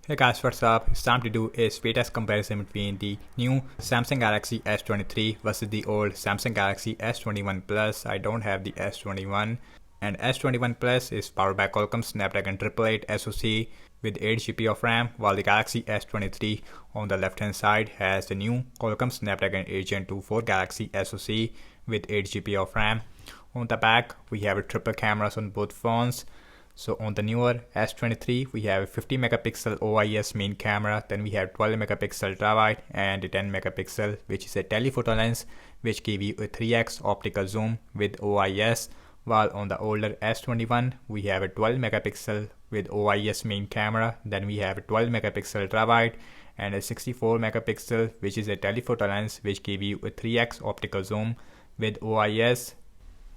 Hey guys, what's up? It's time to do a speed test comparison between the new Samsung Galaxy S23 versus the old Samsung Galaxy S21 Plus. I don't have the S21, and S21 Plus is powered by Qualcomm Snapdragon 888 SoC with 8GB of RAM, while the Galaxy S23 on the left hand side has the new Qualcomm Snapdragon 8 Gen 2 4 Galaxy SoC with 8GB of RAM. On the back, we have triple cameras on both phones. So on the newer S23, we have a 50 megapixel OIS main camera, then we have 12 megapixel ultra-wide and a 10 megapixel, which is a telephoto lens, which give you a 3x optical zoom with OIS. While on the older S21, we have a 12 megapixel with OIS main camera, then we have a 12 megapixel ultra-wide and a 64 megapixel, which is a telephoto lens, which give you a 3x optical zoom with OIS.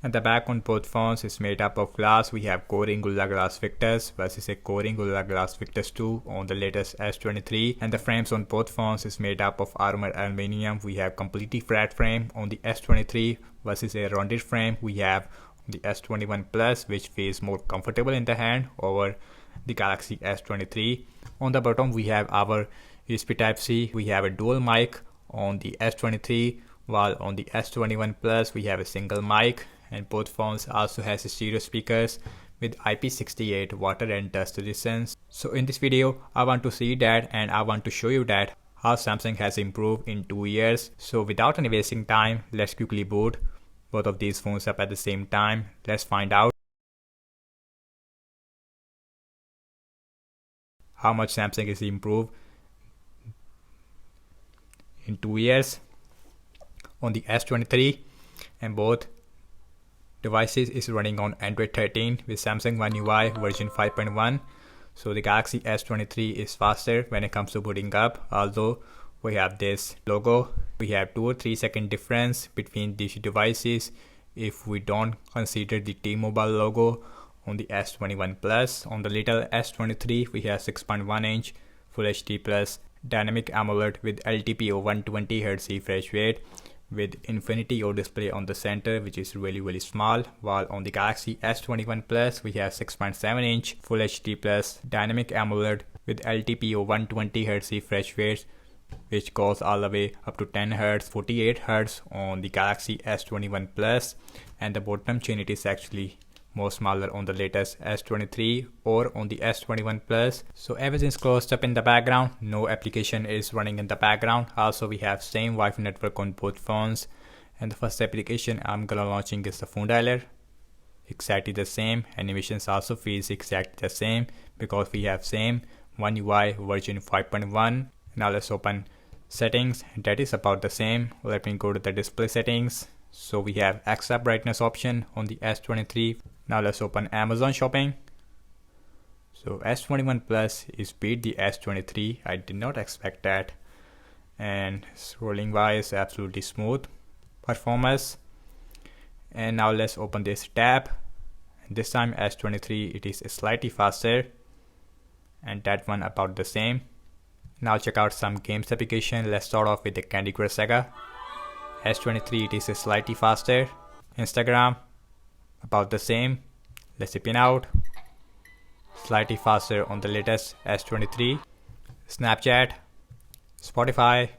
And the back on both phones is made up of glass. We have Core Gorilla Glass Victus versus a Core Gorilla Glass Victus 2 on the latest S23. And the frames on both phones is made up of armored aluminum. We have completely flat frame on the S23 versus a rounded frame we have on the S21 Plus, which feels more comfortable in the hand over the Galaxy S23. On the bottom we have our USB Type-C. We have a dual mic on the S23, while on the S21 Plus we have a single mic. And both phones also has stereo speakers with IP68 water and dust resistance. So in this video, I want to see that, and I want to show you that how Samsung has improved in 2 years. So without any wasting time, let's quickly boot both of these phones up at the same time. Let's find out how much Samsung has improved in 2 years on the S23, and both devices is running on Android 13 with Samsung One UI version 5.1. So the Galaxy S23 is faster when it comes to booting up, although we have this logo. We have 2 or 3 second difference between these devices if we don't consider the T-Mobile logo on the S21 Plus. On the little S23 we have 6.1 inch Full HD Plus dynamic AMOLED with LTPO 120Hz refresh rate with Infinity O display on the center, which is really small. While on the Galaxy S21 Plus we have 6.7 inch Full HD Plus dynamic AMOLED with LTPO 120Hz refresh rate, which goes all the way up to 10 Hz, 48 Hz on the Galaxy S21 Plus. And the bottom chin, it is actually more smaller on the latest S23 or on the S21 Plus. So everything's closed up in the background, no application is running in the background. Also we have same Wi-Fi network on both phones, and the first application I'm gonna launching is the phone dialer. Exactly the same. Animations also feels exactly the same because we have same One UI version 5.1. Now let's open settings. That is about the same. Let me go to the display settings. So we have extra brightness option on the S23. Now let's open Amazon shopping. So S21 Plus is beat the S23. I did not expect that. And scrolling wise, absolutely smooth performance. And now let's open this tab. This time S23, it is slightly faster, and that one about the same. Now check out some games application. Let's start off with the Candy Crush Saga. S23, it is slightly faster. Instagram, about the same. Let's spin out. Slightly faster on the latest S23. Snapchat, Spotify,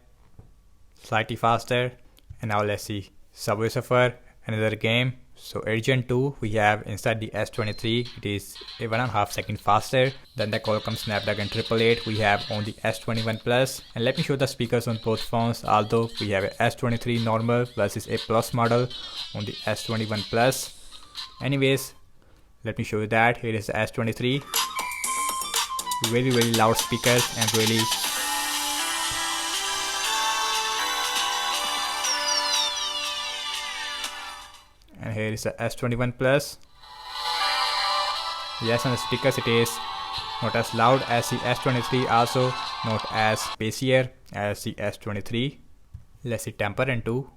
slightly faster. And now let's see Subway Surfer, another game. So 8 Gen 2 we have inside the S23, it is 1.5 seconds faster than the Qualcomm Snapdragon 888 we have on the S21 Plus. And let me show the speakers on both phones, although we have a S23 normal versus a Plus model on the S21 Plus. Anyways, let me show you that. Here is the S23. Really loud speakers and really and here is the S21 Plus. Yes, on the speakers it is not as loud as the S23, also not as bassier as the S23. Let's see temper and 2.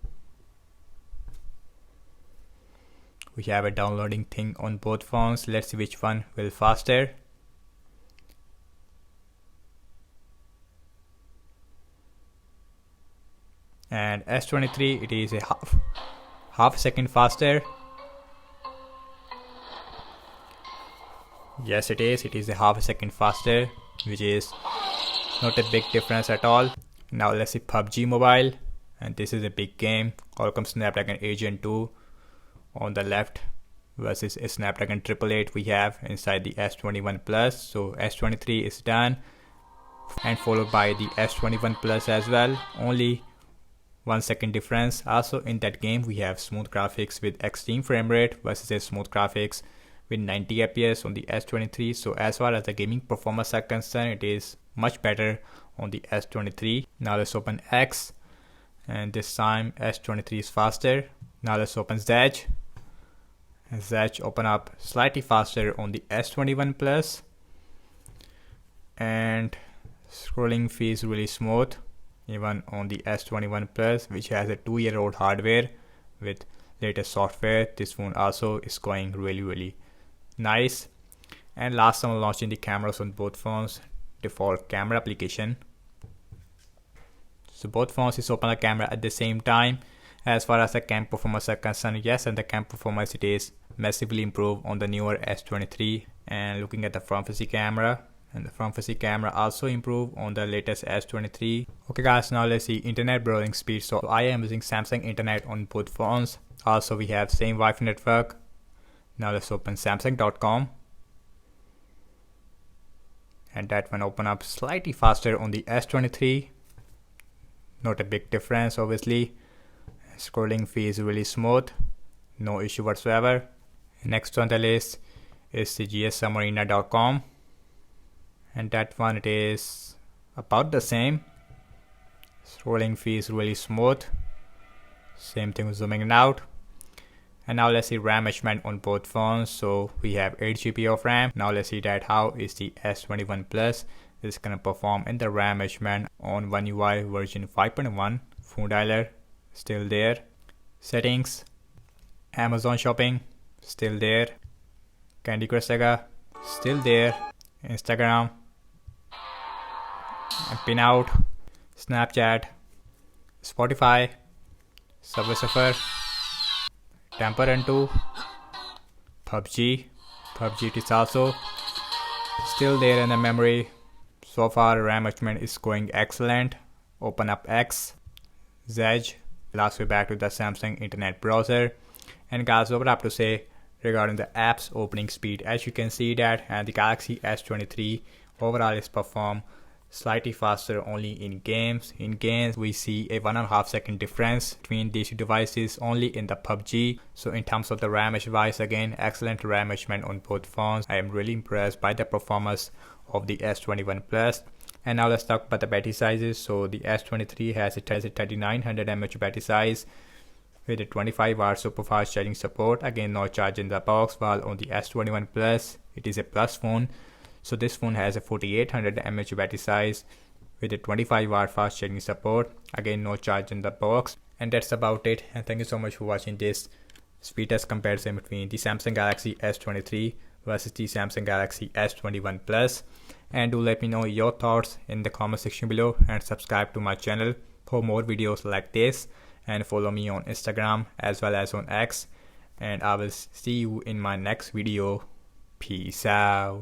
We have a downloading thing on both phones. Let's see which one will faster. And S23, it is a half second faster. Yes, it is a half a second faster, which is Not a big difference at all. Now let's see PUBG Mobile, and this is a big game. Qualcomm Snapdragon 8 Gen 2 on the left versus a Snapdragon 888 we have inside the S21 Plus. So S23 is done and followed by the S21 Plus as well. Only 1 second difference. Also in that game we have smooth graphics with extreme frame rate versus a smooth graphics with 90 fps on the S23. So as far as the gaming performance are concerned, it is much better on the S23. Now let's open X, and this time S23 is faster. Now let's open Zedge. Zedge open up slightly faster on the S21 Plus, and scrolling feels really smooth even on the S21 Plus, which has a 2-year-old hardware with latest software. This phone also is going really nice. And last time launching the cameras on both phones, default camera application. So both phones is open the camera at the same time. As far as the cam performance are concerned, yes, and the cam performance it is massively improved on the newer S23. And looking at the front facing camera, and the front facing camera also improved on the latest S23. Okay guys, now let's see internet browsing speed. So I am using Samsung internet on both phones. Also we have same Wi-Fi network. Now let's open samsung.com, and that one open up slightly faster on the S23. Not a big difference obviously. Scrolling feels really smooth, no issue whatsoever. Next on the list is the gsubmarina.com, and that one it is about the same. Scrolling feels really smooth. Same thing with zooming out. And now let's see RAM measurement on both phones. So we have 8 GB of RAM. Now let's see that how is the S21 Plus is gonna perform in the RAM measurement on One UI version 5.1. Phone dialer still there. Settings, Amazon shopping still there. Candy Crush Saga still there. Instagram and pin out. Snapchat, Spotify, Subway Surfer, Temper Run 2, PUBG it is also still there in the memory. So far RAM measurement is going excellent. Open up X, Zedge. Last way back to the Samsung internet browser. And guys, what I have to say regarding the apps opening speed, as you can see that, and the Galaxy S23 overall is performed slightly faster only in games. In games we see a 1.5 second difference between these two devices only in the PUBG. So in terms of the RAM device, again excellent RAM measurement on both phones. I am really impressed by the performance of the S21 Plus. And now let's talk about the battery sizes. So the S23 has a 3900 mAh battery size with a 25-watt super fast charging support. Again, no charge in the box, while on the S21 Plus it is a Plus phone. So this phone has a 4800 mAh battery size with a 25-watt fast charging support. Again, no charge in the box. And that's about it. And thank you so much for watching this speed test comparison between the Samsung Galaxy S23 versus the Samsung Galaxy S21 Plus. And do let me know your thoughts in the comment section below, and subscribe to my channel for more videos like this, and follow me on Instagram as well as on X. And I will see you in my next video. Peace out.